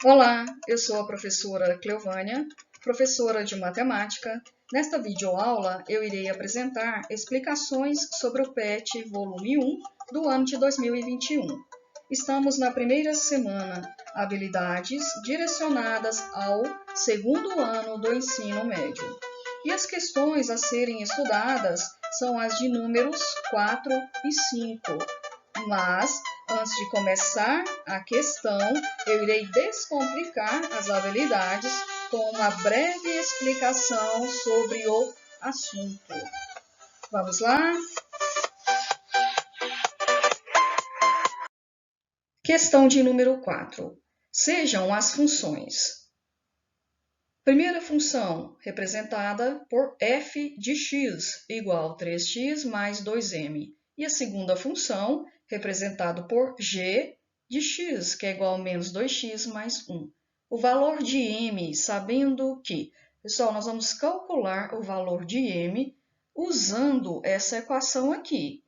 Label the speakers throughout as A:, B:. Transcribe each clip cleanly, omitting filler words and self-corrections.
A: Olá, eu sou a professora Cleovânia, professora de matemática. Nesta videoaula, eu irei apresentar explicações sobre o PET volume 1 do ano de 2021. Estamos na primeira semana, habilidades direcionadas ao segundo ano do ensino médio. E as questões a serem estudadas são as de números 4 e 5. Mas, antes de começar a questão, eu irei descomplicar as habilidades com uma breve explicação sobre o assunto. Vamos lá? Questão de número 4. Sejam as funções. Primeira função, representada por f de x, igual a 3x mais 2m. E a segunda função, representada por g de x, que é igual a menos 2x mais 1. O valor de m, sabendo que, pessoal, nós vamos calcular o valor de m usando essa equação aqui.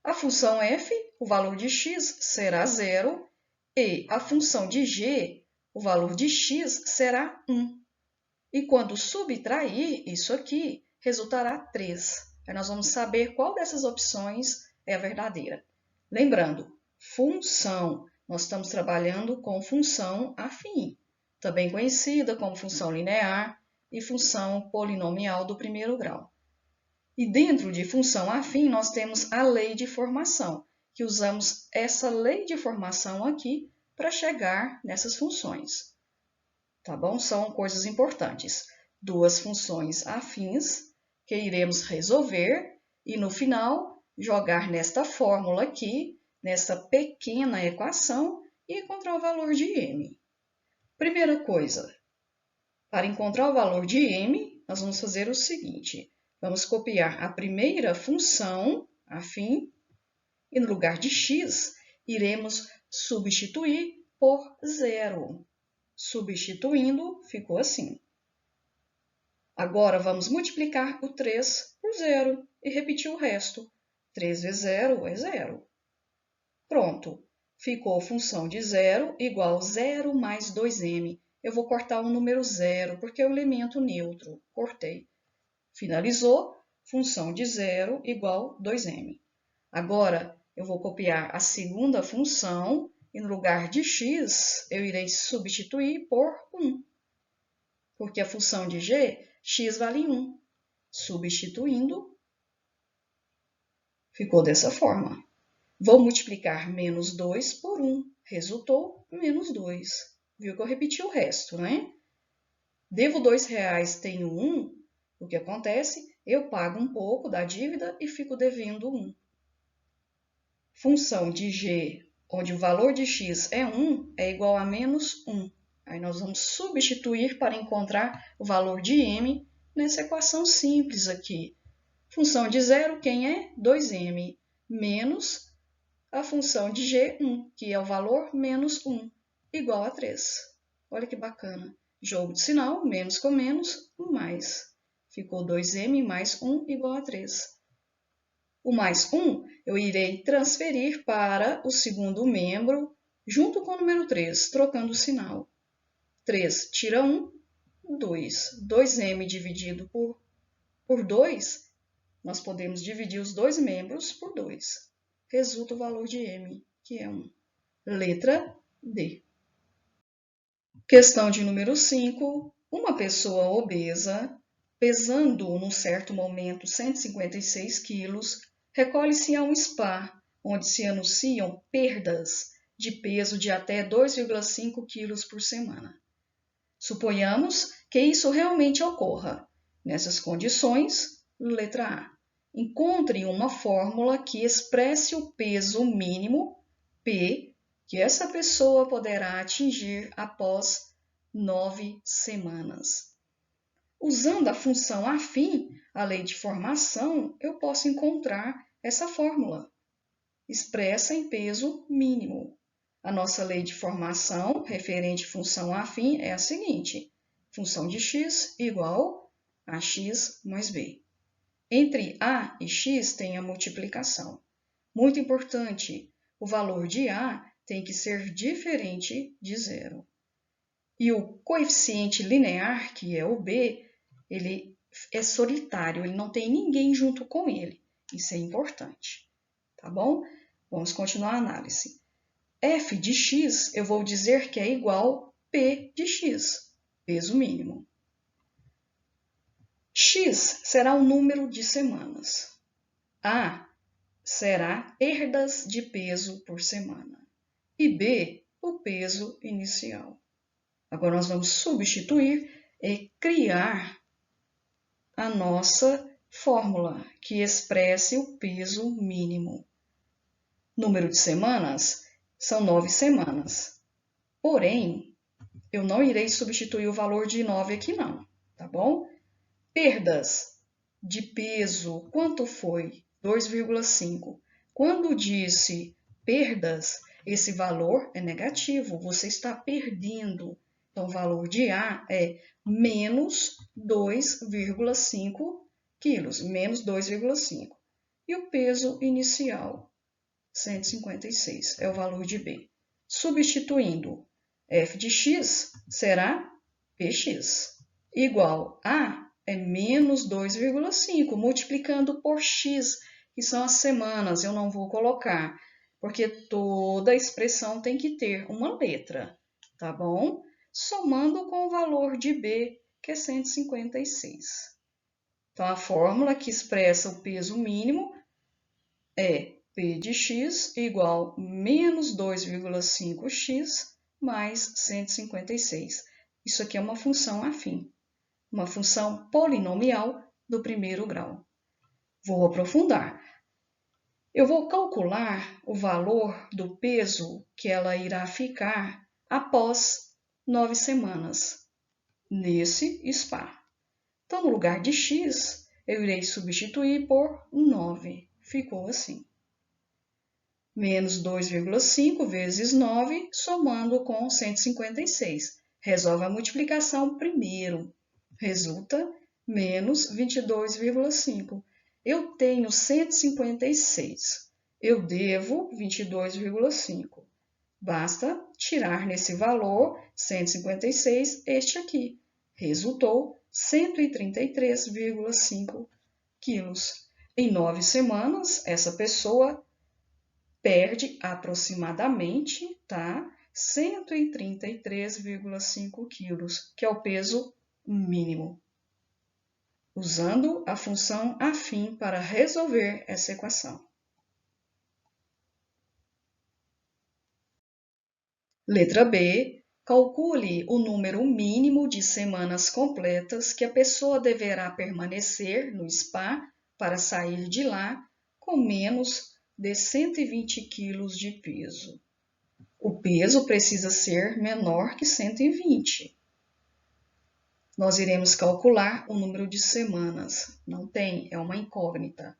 A: A função f, o valor de x será 0, e a função de g, o valor de x será 1. E quando subtrair isso aqui, resultará 3. Aí nós vamos saber qual dessas opções é a verdadeira. Lembrando, função. Nós estamos trabalhando com função afim, também conhecida como função linear e função polinomial do primeiro grau. E dentro de função afim, nós temos a lei de formação, que usamos essa lei de formação aqui para chegar nessas funções. Tá bom? São coisas importantes. Duas funções afins que iremos resolver e, no final, jogar nesta fórmula aqui, nessa pequena equação e encontrar o valor de m. Primeira coisa, para encontrar o valor de m, nós vamos fazer o seguinte. Vamos copiar a primeira função afim e, no lugar de x, iremos substituir por 0. Substituindo, ficou assim. Agora, vamos multiplicar o 3 por 0 e repetir o resto. 3 vezes 0 é 0. Pronto. Ficou função de 0 igual a 0 mais 2m. Eu vou cortar o número 0, porque é o elemento neutro. Cortei. Finalizou. Função de 0 igual a 2m. Agora, eu vou copiar a segunda função e no lugar de x, eu irei substituir por 1. Porque a função de g, x vale 1. Substituindo, ficou dessa forma. Vou multiplicar menos 2 por 1. Resultou menos 2. Viu que eu repeti o resto, né? Devo R$2, tenho 1. O que acontece? Eu pago um pouco da dívida e fico devendo 1. Função de g, onde o valor de x é 1, é igual a menos 1. Aí nós vamos substituir para encontrar o valor de m nessa equação simples aqui. Função de 0, quem é? 2m, menos a função de g, 1, que é o valor menos 1, igual a 3. Olha que bacana. Jogo de sinal, menos com menos, 1 mais. Ficou 2m mais 1 igual a 3. O mais 1 eu irei transferir para o segundo membro, junto com o número 3, trocando o sinal. 3 tira 1, 2. 2m dividido por 2, nós podemos dividir os dois membros por 2. Resulta o valor de m, que é 1. Letra D. Questão de número 5. Uma pessoa obesa, pesando num certo momento 156 quilos, recolhe-se a um spa, onde se anunciam perdas de peso de até 2,5 quilos por semana. Suponhamos que isso realmente ocorra. Nessas condições, letra A. Encontre uma fórmula que expresse o peso mínimo, P, que essa pessoa poderá atingir após 9 semanas. Usando a função afim, a lei de formação, eu posso encontrar essa fórmula, expressa em peso mínimo. A nossa lei de formação, referente à função afim, é a seguinte. Função de x igual a x mais b. Entre a e x tem a multiplicação. Muito importante, o valor de a tem que ser diferente de zero. E o coeficiente linear, que é o b, ele é solitário, ele não tem ninguém junto com ele. Isso é importante, tá bom? Vamos continuar a análise. F de x eu vou dizer que é igual P de x, peso mínimo. X será o número de semanas. A será perdas de peso por semana. E B, o peso inicial. Agora nós vamos substituir e criar a nossa fórmula que expresse o peso mínimo. Número de semanas são 9 semanas. Porém, eu não irei substituir o valor de 9 aqui não, tá bom? Perdas de peso, quanto foi? 2,5. Quando disse perdas, esse valor é negativo, você está perdendo. Então, o valor de A é menos 2,5 quilos, menos 2,5. E o peso inicial, 156, é o valor de B. Substituindo, f de x será px, igual a é menos 2,5, multiplicando por x, que são as semanas. Eu não vou colocar, porque toda expressão tem que ter uma letra, tá bom? Somando com o valor de B, que é 156. Então, a fórmula que expressa o peso mínimo é P de x igual menos 2,5x mais 156. Isso aqui é uma função afim, uma função polinomial do primeiro grau. Vou aprofundar. Eu vou calcular o valor do peso que ela irá ficar após 9 semanas, nesse SPA. Então, no lugar de x, eu irei substituir por 9. Ficou assim. Menos 2,5 vezes 9, somando com 156. Resolve a multiplicação primeiro. Resulta menos 22,5. Eu tenho 156. Eu devo 22,5. Basta tirar nesse valor 156 este aqui. Resultou 133,5 quilos. Em 9 semanas, essa pessoa perde aproximadamente, tá? 133,5 quilos, que é o peso mínimo. Usando a função afim para resolver essa equação. Letra B. Calcule o número mínimo de semanas completas que a pessoa deverá permanecer no SPA para sair de lá com menos de 120 quilos de peso. O peso precisa ser menor que 120. Nós iremos calcular o número de semanas. Não tem, é uma incógnita.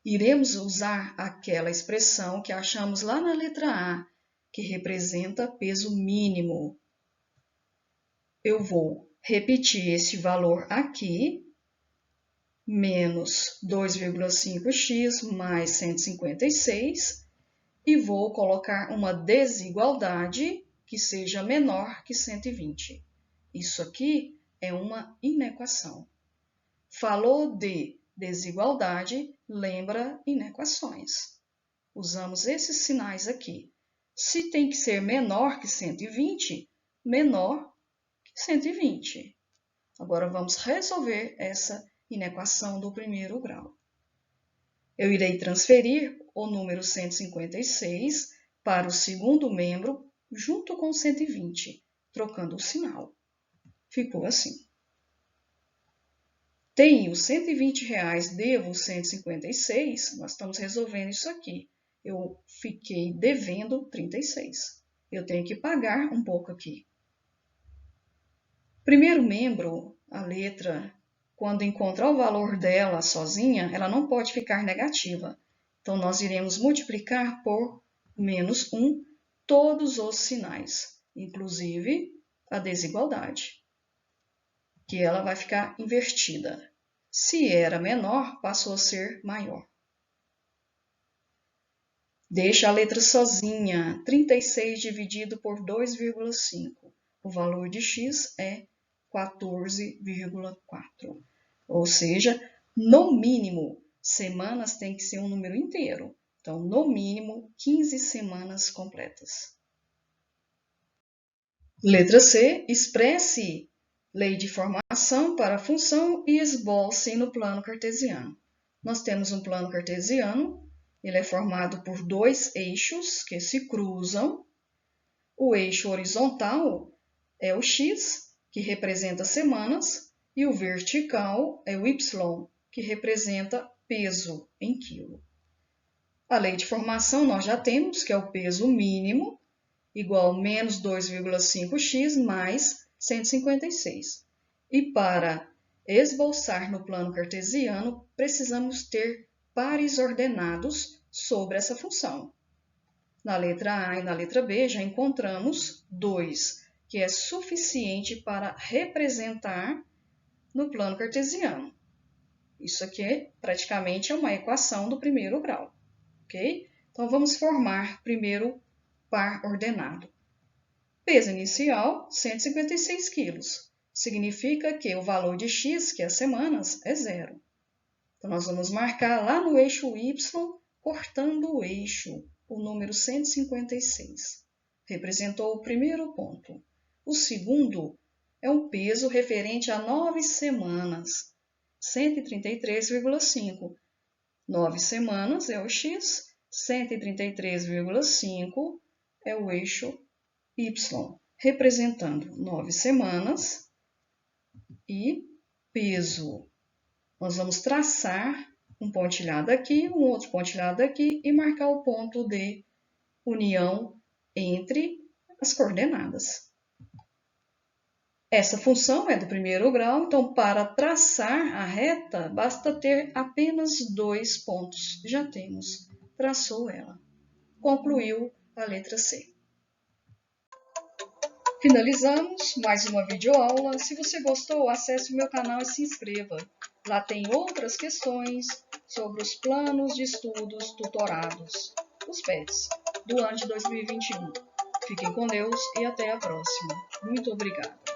A: Iremos usar aquela expressão que achamos lá na letra A, que representa peso mínimo. Eu vou repetir esse valor aqui, menos 2,5x mais 156, e vou colocar uma desigualdade que seja menor que 120. Isso aqui é uma inequação. Falou de desigualdade, lembra inequações. Usamos esses sinais aqui. Se tem que ser menor que 120, menor que 120. Agora vamos resolver essa inequação do primeiro grau. Eu irei transferir o número 156 para o segundo membro junto com 120, trocando o sinal. Ficou assim. Tenho R$120, devo 156, nós estamos resolvendo isso aqui. Eu fiquei devendo 36. Eu tenho que pagar um pouco aqui. Primeiro membro, a letra, quando encontrar o valor dela sozinha, ela não pode ficar negativa. Então, nós iremos multiplicar por menos 1 todos os sinais, inclusive a desigualdade, que ela vai ficar invertida. Se era menor, passou a ser maior. Deixa a letra sozinha, 36 dividido por 2,5. O valor de x é 14,4. Ou seja, no mínimo, semanas tem que ser um número inteiro. Então, no mínimo, 15 semanas completas. Letra C. Expresse lei de formação para a função e esboce no plano cartesiano. Nós temos um plano cartesiano. Ele é formado por dois eixos que se cruzam. O eixo horizontal é o x, que representa semanas, e o vertical é o y, que representa peso em quilo. A lei de formação nós já temos, que é o peso mínimo, igual a menos 2,5x mais 156. E para esboçar no plano cartesiano, precisamos ter pares ordenados sobre essa função. Na letra A e na letra B já encontramos 2, que é suficiente para representar no plano cartesiano. Isso aqui praticamente é uma equação do primeiro grau, ok? Então vamos formar primeiro par ordenado. Peso inicial, 156 quilos. Significa que o valor de x, que é as semanas, é 0. Então, nós vamos marcar lá no eixo y, cortando o eixo, o número 156. Representou o primeiro ponto. O segundo é um peso referente a 9 semanas, 133,5. 9 semanas é o x, 133,5 é o eixo y, representando 9 semanas e peso. Nós vamos traçar um pontilhado aqui, um outro pontilhado aqui e marcar o ponto de união entre as coordenadas. Essa função é do primeiro grau, então para traçar a reta basta ter apenas 2 pontos. Já temos, traçou ela. Concluiu a letra C. Finalizamos mais uma videoaula. Se você gostou, acesse o meu canal e se inscreva. Lá tem outras questões sobre os planos de estudos tutorados, os PETs, do ano de 2021. Fiquem com Deus e até a próxima. Muito obrigada.